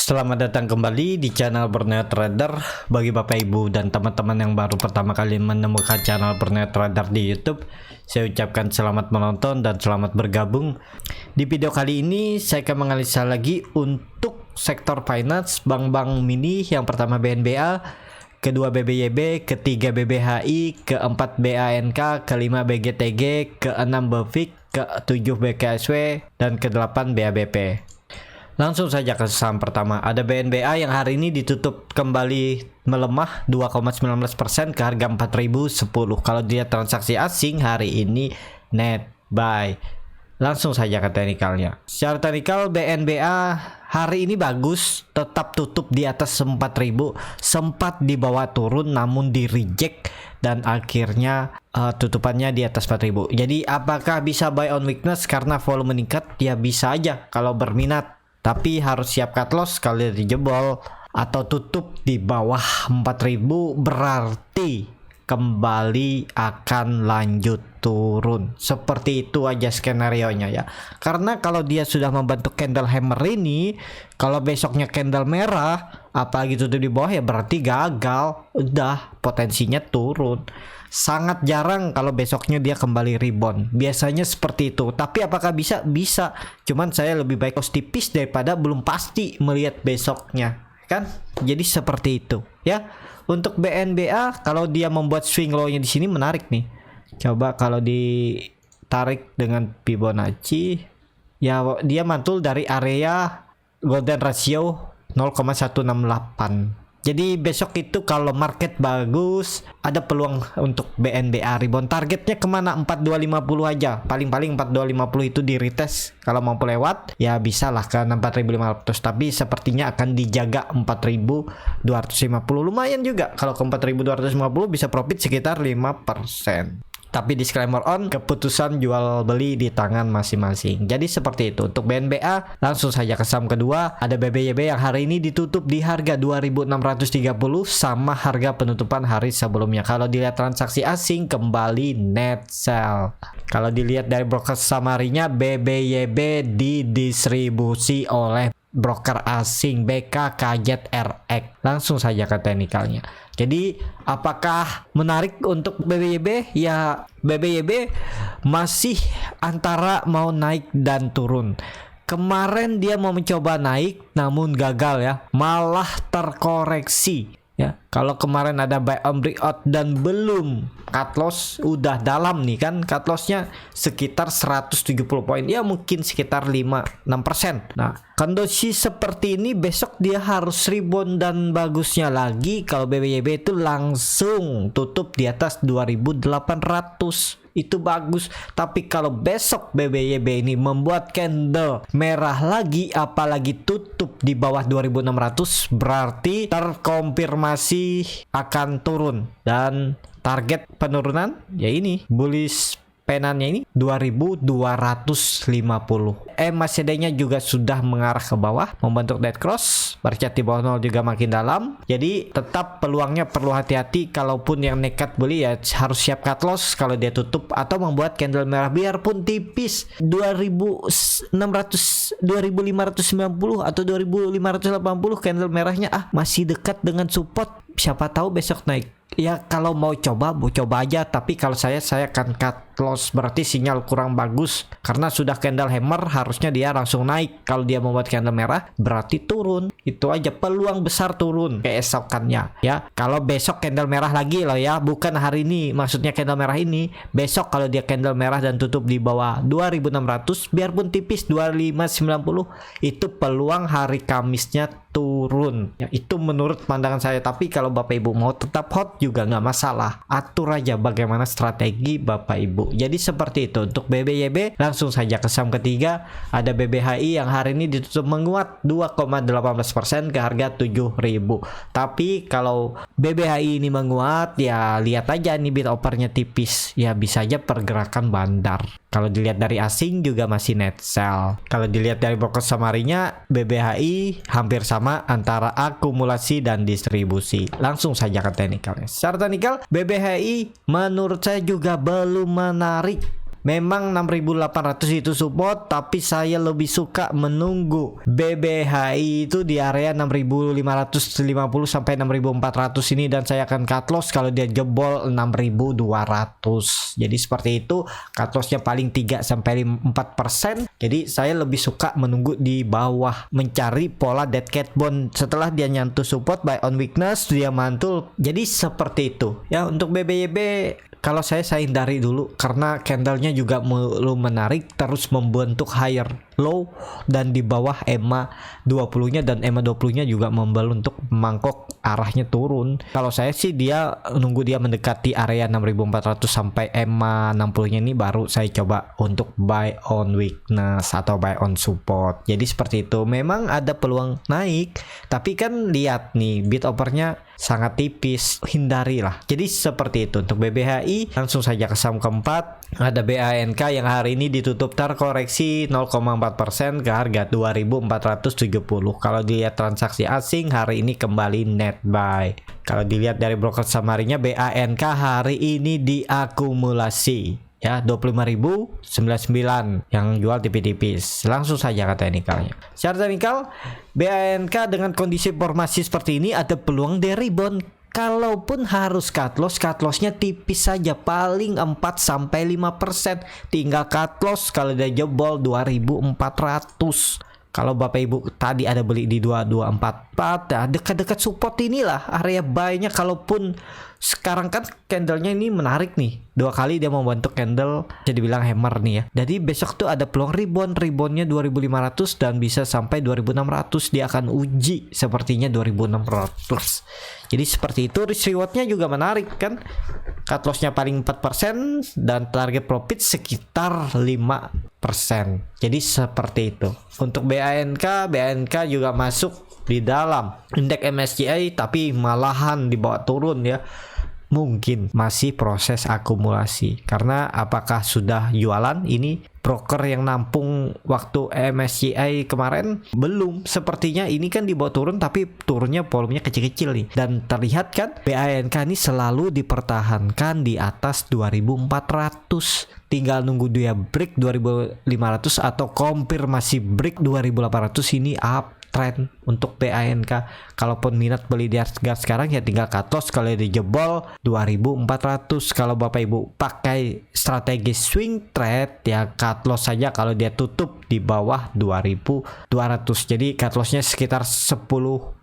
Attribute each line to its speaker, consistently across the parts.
Speaker 1: Selamat datang kembali di channel Borneo Trader. Bagi Bapak Ibu dan teman-teman yang baru pertama kali menemukan channel Borneo Trader di YouTube, saya ucapkan selamat menonton dan selamat bergabung. Di video kali ini saya akan menganalisa lagi untuk sektor finance bank-bank mini. Yang pertama BNBA, kedua BBYB, ketiga BBHI, keempat BANK, kelima BGTG, keenam BEFIK, ketujuh BKSW, dan kedelapan BABP. Langsung saja ke saham pertama. Ada BNBA yang hari ini ditutup kembali melemah 2,19% ke harga 4010. Kalau dia transaksi asing hari ini net buy. Langsung saja ke teknikalnya. Secara teknikal BNBA hari ini bagus, tetap tutup di atas 4000, sempat di bawah turun namun di reject dan akhirnya tutupannya di atas 4000. Jadi apakah bisa buy on weakness karena volume meningkat? Ya bisa aja kalau berminat. Tapi harus siap cut loss kalau dijebol atau tutup di bawah 4000, berarti kembali akan lanjut turun. Seperti itu aja skenario-nya ya. Karena kalau dia sudah membentuk candle hammer ini, kalau besoknya candle merah, apalagi tutup di bawah, ya berarti gagal. Udah potensinya turun. Sangat jarang kalau besoknya dia kembali rebound. Biasanya seperti itu. Tapi apakah bisa? Bisa. Cuman saya lebih baik loss tipis daripada belum pasti melihat besoknya, kan? Jadi seperti itu ya. Untuk BNBA kalau dia membuat swing low-nya di sini menarik nih. Coba kalau ditarik dengan Fibonacci, ya dia mantul dari area golden ratio 0,168. Jadi besok itu kalau market bagus, ada peluang untuk BNBA rebound. Targetnya kemana? 4250 aja. Paling-paling 4250 itu di retest. Kalau mampu lewat, ya bisa lah ke 4500. Tapi sepertinya akan dijaga 4250. Lumayan juga. Kalau ke 4250 bisa profit sekitar 5%. Tapi disclaimer on, keputusan jual beli di tangan masing-masing. Jadi seperti itu. Untuk BNBA, langsung saja ke saham kedua. Ada BBYB yang hari ini ditutup di harga 2630 sama harga penutupan hari sebelumnya. Kalau dilihat transaksi asing kembali net sell. Kalau dilihat dari broker summary-nya, BBYB didistribusi oleh broker asing BKKZRX. Langsung saja ke teknikalnya. Jadi apakah menarik untuk BBYB? Ya BBYB masih antara mau naik dan turun. Kemarin dia mau mencoba naik namun gagal ya, malah terkoreksi ya. Kalau kemarin ada buy on breakout dan belum cut loss, udah dalam nih kan, cut lossnya sekitar 170 poin, ya mungkin sekitar 5-6%. Nah kondisi seperti ini besok dia harus rebound, dan bagusnya lagi kalau BBYB itu langsung tutup di atas 2800, itu bagus. Tapi kalau besok BBYB ini membuat candle merah lagi, apalagi tutup di bawah 2600, berarti terkonfirmasi akan turun. Dan target penurunan ya ini, bullish penannya ini 2250. MACD-nya juga sudah mengarah ke bawah, membentuk dead cross, bercat di bawah 0 juga makin dalam. Jadi tetap peluangnya perlu hati-hati. Kalaupun yang nekat beli ya harus siap cut loss kalau dia tutup atau membuat candle merah biarpun tipis 2600, 2590 atau 2580 candle merahnya masih dekat dengan support. Siapa tahu besok naik. Ya kalau mau coba aja, tapi kalau saya akan cut loss, berarti sinyal kurang bagus karena sudah candle hammer, harusnya dia langsung naik. Kalau dia membuat candle merah berarti turun. Itu aja, peluang besar turun keesokannya ya. Kalau besok candle merah lagi loh ya, bukan hari ini, maksudnya candle merah ini. Besok kalau dia candle merah dan tutup di bawah 2600, biarpun tipis 2590, itu peluang hari Kamisnya turun ya. Itu menurut pandangan saya. Tapi kalau Bapak Ibu mau tetap hot juga nggak masalah, atur aja bagaimana strategi Bapak Ibu. Jadi seperti itu untuk BBYB. Langsung saja ke saham ketiga. Ada BBHI yang hari ini ditutup menguat 2,18% ke harga 7000. Tapi kalau BBHI ini menguat, ya lihat aja nih bid offernya tipis, ya bisa aja pergerakan bandar. Kalau dilihat dari asing juga masih net sell. Kalau dilihat dari broker summary-nya, BBHI hampir sama antara akumulasi dan distribusi. Langsung saja ke teknikalnya. Secara teknikal BBHI menurut saya juga belum menarik. Memang 6.800 itu support, tapi saya lebih suka menunggu BBHI itu di area 6.550 sampai 6.400 ini, dan saya akan cut loss kalau dia jebol 6.200. Jadi seperti itu, cut lossnya paling 3 sampai 4%. Jadi saya lebih suka menunggu di bawah, mencari pola dead cat bone. Setelah dia nyentuh support, buy on weakness, dia mantul. Jadi seperti itu ya. Untuk BBYB kalau saya hindari dulu karena candlenya juga belum menarik, terus membentuk higher low dan di bawah EMA 20-nya, dan EMA 20-nya juga membentuk mangkok arahnya turun. Kalau saya sih dia nunggu dia mendekati area 6.400 sampai EMA 60-nya ini baru saya coba untuk buy on weakness atau buy on support. Jadi seperti itu. Memang ada peluang naik, tapi kan lihat nih bid offernya sangat tipis, hindarilah. Jadi seperti itu. Untuk BBHI langsung saja ke saham keempat, ada BANK yang hari ini ditutup terkoreksi 0,4% ke harga 2.470. Kalau dilihat transaksi asing hari ini kembali net buy. Kalau dilihat dari broker samarinya, BANK hari ini diakumulasi ya 25.099 yang jual tipis-tipis. Langsung saja ke teknikalnya. Secara teknikal, BANK dengan kondisi formasi seperti ini ada peluang dia rebound. Kalaupun harus cut lossnya tipis saja, paling 4 sampai 5%. Tinggal cut loss kalau dia jebol 2.400. Kalau Bapak Ibu tadi ada beli di 2244, ya dekat-dekat support inilah area buy-nya. Kalaupun sekarang kan candlenya ini menarik nih, 2 kali dia membentuk candle, jadi bilang hammer nih ya. Jadi besok tuh ada peluang reboundnya 2.500 dan bisa sampai 2.600. Dia akan uji sepertinya 2.600. Jadi seperti itu. Risk rewardnya juga menarik kan, cut lossnya paling 4% dan target profit sekitar 5%. Jadi seperti itu. Untuk BANK juga masuk di dalam indeks MSCI, tapi malahan dibawa turun ya. Mungkin masih proses akumulasi, karena apakah sudah jualan ini broker yang nampung waktu MSCI kemarin? Belum, sepertinya ini kan dibawa turun, tapi turunnya volumenya kecil-kecil nih. Dan terlihat kan BANK ini selalu dipertahankan di atas 2.400. Tinggal nunggu dia break 2.500 atau konfirmasi break 2.800. Ini up trend untuk BANK. Kalaupun minat beli di harga sekarang ya tinggal cut loss kalau dijebol 2.400. Kalau Bapak Ibu pakai strategi swing trade ya cut loss saja kalau dia tutup di bawah 2.200. Jadi cut lossnya sekitar 10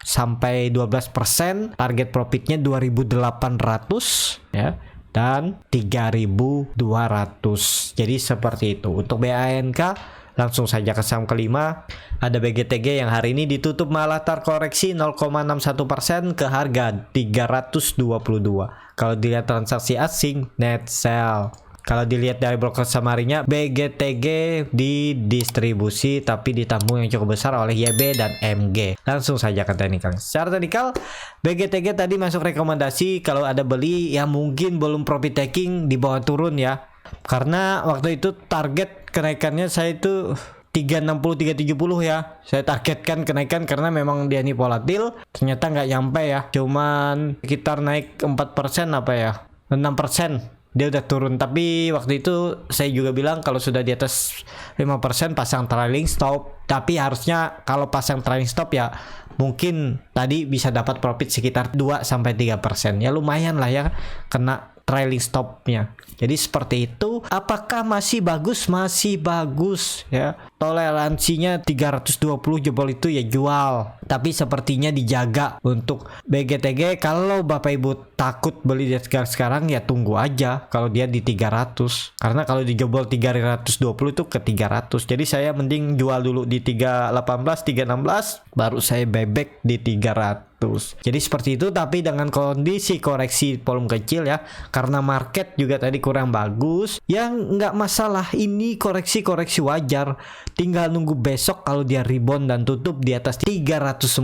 Speaker 1: sampai 12%. Target profitnya 2.800 ya, dan 3.200. Jadi seperti itu. Untuk BANK langsung saja ke saham kelima, ada BGTG yang hari ini ditutup malah terkoreksi 0,61% ke harga 322. Kalau dilihat transaksi asing net sell. Kalau dilihat dari broker samarinya, BGTG didistribusi tapi ditambung yang cukup besar oleh YB dan MG. Langsung saja ke teknikal. Secara teknikal, BGTG tadi masuk rekomendasi. Kalau ada beli ya mungkin belum profit taking, di bawah turun ya. Karena waktu itu target kenaikannya saya itu 360 370 ya. Saya targetkan kenaikan karena memang dia ini volatil. Ternyata nggak nyampe ya. Cuman sekitar naik 4% apa ya, 6%. Dia udah turun. Tapi waktu itu saya juga bilang kalau sudah di atas 5% pasang trailing stop. Tapi harusnya kalau pasang trailing stop ya mungkin tadi bisa dapat profit sekitar 2-3%. Ya lumayan lah ya kena trailing stopnya. Jadi seperti itu. Apakah masih bagus? Masih bagus ya. Toleransinya 320 jebol itu ya jual. Tapi sepertinya dijaga untuk BGTG. Kalau Bapak Ibu takut beli di harga sekarang ya tunggu aja kalau dia di 300. Karena kalau dijebol 320 itu ke 300. Jadi saya mending jual dulu di 318, 316 baru saya buyback di 300. Jadi seperti itu, tapi dengan kondisi koreksi volume kecil ya, karena market juga tadi kurang bagus. Yang nggak masalah, ini koreksi wajar. Tinggal nunggu besok kalau dia rebound dan tutup di atas 340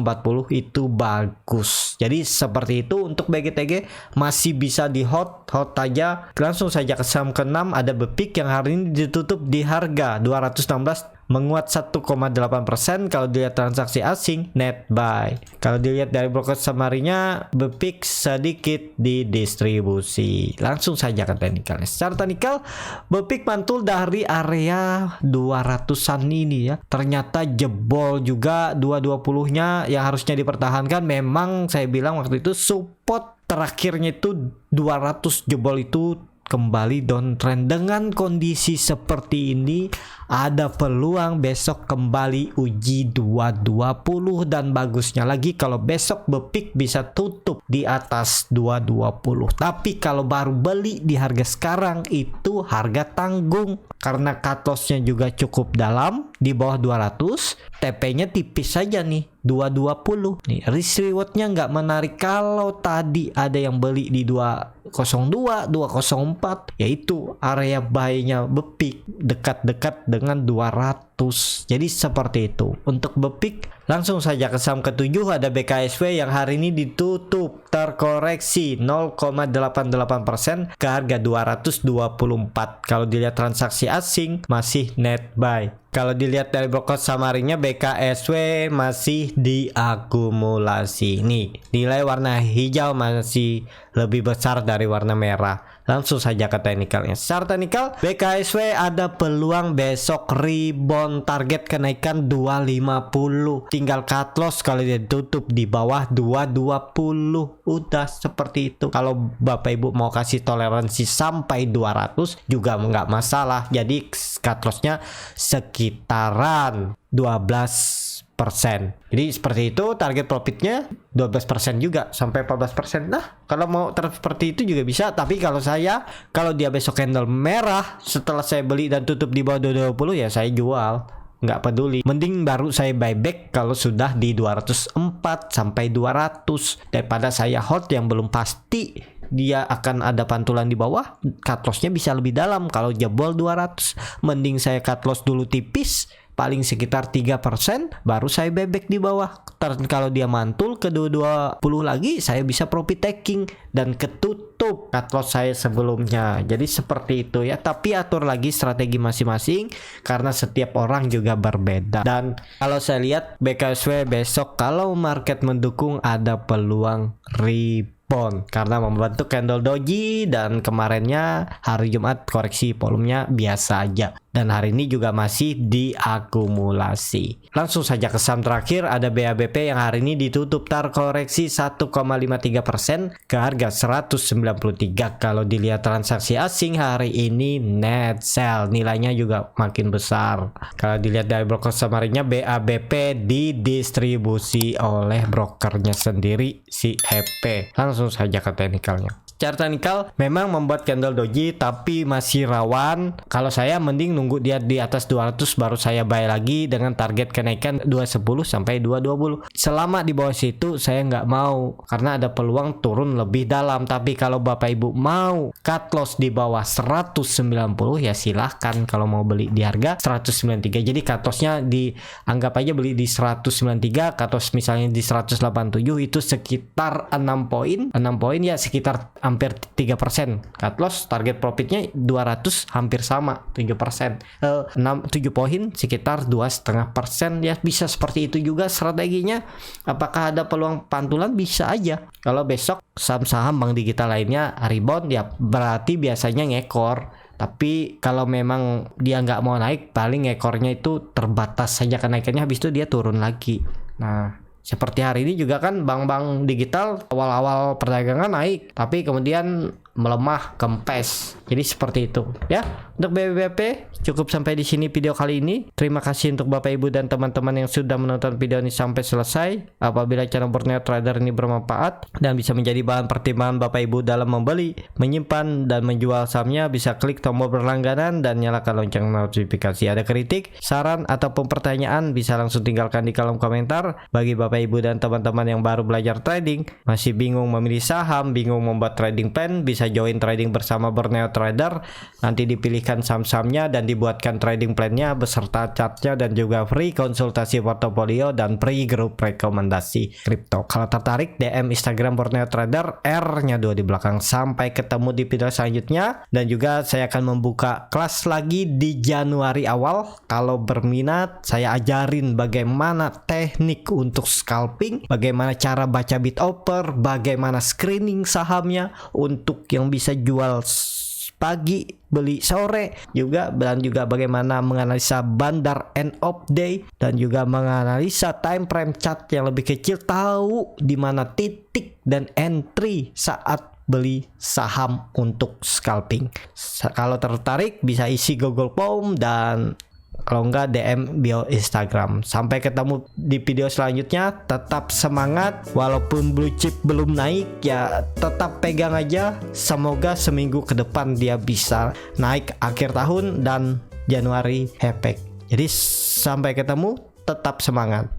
Speaker 1: itu bagus. Jadi seperti itu untuk BGTG, masih bisa di hot aja. Langsung saja ke saham ke-6, ada Bepik yang hari ini ditutup di harga 216 menguat 1,8%. Kalau dilihat transaksi asing net buy. Kalau dilihat dari broker summary-nya, BPIX sedikit didistribusi. Langsung saja ke teknikalnya. Secara teknikal, BPIX mantul dari area 200-an ini ya. Ternyata jebol juga 220-nya yang harusnya dipertahankan. Memang saya bilang waktu itu support terakhirnya itu 200 jebol itu kembali downtrend. Dengan kondisi seperti ini ada peluang besok kembali uji 220, dan bagusnya lagi kalau besok BPIX bisa tutup di atas 220. Tapi kalau baru beli di harga sekarang itu harga tanggung karena cut loss-nya juga cukup dalam di bawah 200, TP-nya tipis saja nih 220. Nih risk reward-nya nggak menarik. Kalau tadi ada yang beli di 202, 204, yaitu area buy-nya BPIX dekat-dekat dengan 200. Jadi seperti itu. Untuk BPIX langsung saja ke saham ketujuh, ada BKSW yang hari ini ditutup terkoreksi 0,88% ke harga 224. Kalau dilihat transaksi asing masih net buy. Kalau dilihat dari broker summary-nya, BKSW masih diakumulasi. Nih, nilai warna hijau masih lebih besar dari warna merah. Langsung saja ke teknikalnya. Secara teknikal, BKSW ada peluang besok rebound, target kenaikan 250. Tinggal cut loss kalau dia tutup di bawah 220. Udah seperti itu. Kalau Bapak Ibu mau kasih toleransi sampai 200 juga nggak masalah. Jadi cut loss-nya sekitaran 12%. Jadi seperti itu, target profitnya 12% juga sampai 14%. Nah, kalau mau seperti itu juga bisa. Tapi kalau dia besok candle merah setelah saya beli dan tutup di bawah 220, ya saya jual. Nggak peduli. Mending baru saya buyback kalau sudah di 204 sampai 200 daripada saya hold yang belum pasti dia akan ada pantulan di bawah, cut loss-nya bisa lebih dalam. Kalau jebol 200, mending saya cut loss dulu tipis, paling sekitar 3%, baru saya buyback di bawah. Kalau dia mantul ke 220 lagi, saya bisa profit taking dan ketutup cut loss saya sebelumnya. Jadi seperti itu ya. Tapi atur lagi strategi masing-masing karena setiap orang juga berbeda. Dan kalau saya lihat BKSW besok kalau market mendukung ada peluang rebound karena membentuk candle doji, dan kemarinnya hari Jumat koreksi volumenya biasa aja, dan hari ini juga masih diakumulasi. Langsung saja ke saham terakhir, ada BABP yang hari ini ditutup terkoreksi 1,53% ke harga 193. Kalau dilihat transaksi asing hari ini net sell, nilainya juga makin besar. Kalau dilihat dari broker summary-nya, BABP didistribusi oleh brokernya sendiri si EP. Langsung saja ke teknikalnya. Secara teknikal memang membuat candle doji tapi masih rawan. Kalau saya mending nunggu dia di atas 200 baru saya buy lagi dengan target kenaikan 210 sampai 220. Selama di bawah situ saya nggak mau karena ada peluang turun lebih dalam. Tapi kalau Bapak Ibu mau cut loss di bawah 190 ya silahkan. Kalau mau beli di harga 193, jadi cut lossnya dianggap aja beli di 193, cut loss misalnya di 187, itu sekitar 6 poin ya, sekitar hampir 3%. Cut loss target profitnya 200, hampir sama 3%. 7 poin sekitar 2,5% ya, bisa seperti itu juga strateginya. Apakah ada peluang pantulan? Bisa aja. Kalau besok saham-saham bank digital lainnya rebound ya berarti biasanya ngekor. Tapi kalau memang dia nggak mau naik, paling ekornya itu terbatas saja kenaikannya, habis itu dia turun lagi. Nah, seperti hari ini juga kan bank-bank digital awal-awal perdagangan naik, tapi kemudian melemah, kempes. Jadi seperti itu ya. Untuk BBP cukup sampai di sini video kali ini. Terima kasih untuk Bapak Ibu dan teman-teman yang sudah menonton video ini sampai selesai. Apabila channel Berneo Trader ini bermanfaat dan bisa menjadi bahan pertimbangan Bapak Ibu dalam membeli, menyimpan dan menjual sahamnya, bisa klik tombol berlangganan dan nyalakan lonceng notifikasi. Ada kritik, saran ataupun pertanyaan bisa langsung tinggalkan di kolom komentar. Bagi Bapak Ibu dan teman-teman yang baru belajar trading, masih bingung memilih saham, bingung membuat trading plan, bisa bisa join trading bersama Borneo Trader. Nanti dipilihkan saham-sahamnya dan dibuatkan trading plan-nya beserta chartnya, dan juga free konsultasi portofolio dan free grup rekomendasi kripto. Kalau tertarik, DM Instagram Borneo Trader, R-nya 2 di belakang. Sampai ketemu di video selanjutnya, dan juga saya akan membuka kelas lagi di Januari awal. Kalau berminat, saya ajarin bagaimana teknik untuk scalping, bagaimana cara baca bid offer, bagaimana screening sahamnya untuk yang bisa jual pagi beli sore juga, dan juga bagaimana menganalisa bandar end of day, dan juga menganalisa time frame chart yang lebih kecil, tahu di mana titik dan entry saat beli saham untuk scalping. Kalau tertarik bisa isi Google Form, dan kalau enggak DM bio Instagram. Sampai ketemu di video selanjutnya. Tetap semangat, walaupun blue chip belum naik ya, tetap pegang aja. Semoga seminggu ke depan dia bisa naik akhir tahun dan Januari efek. Jadi sampai ketemu, tetap semangat.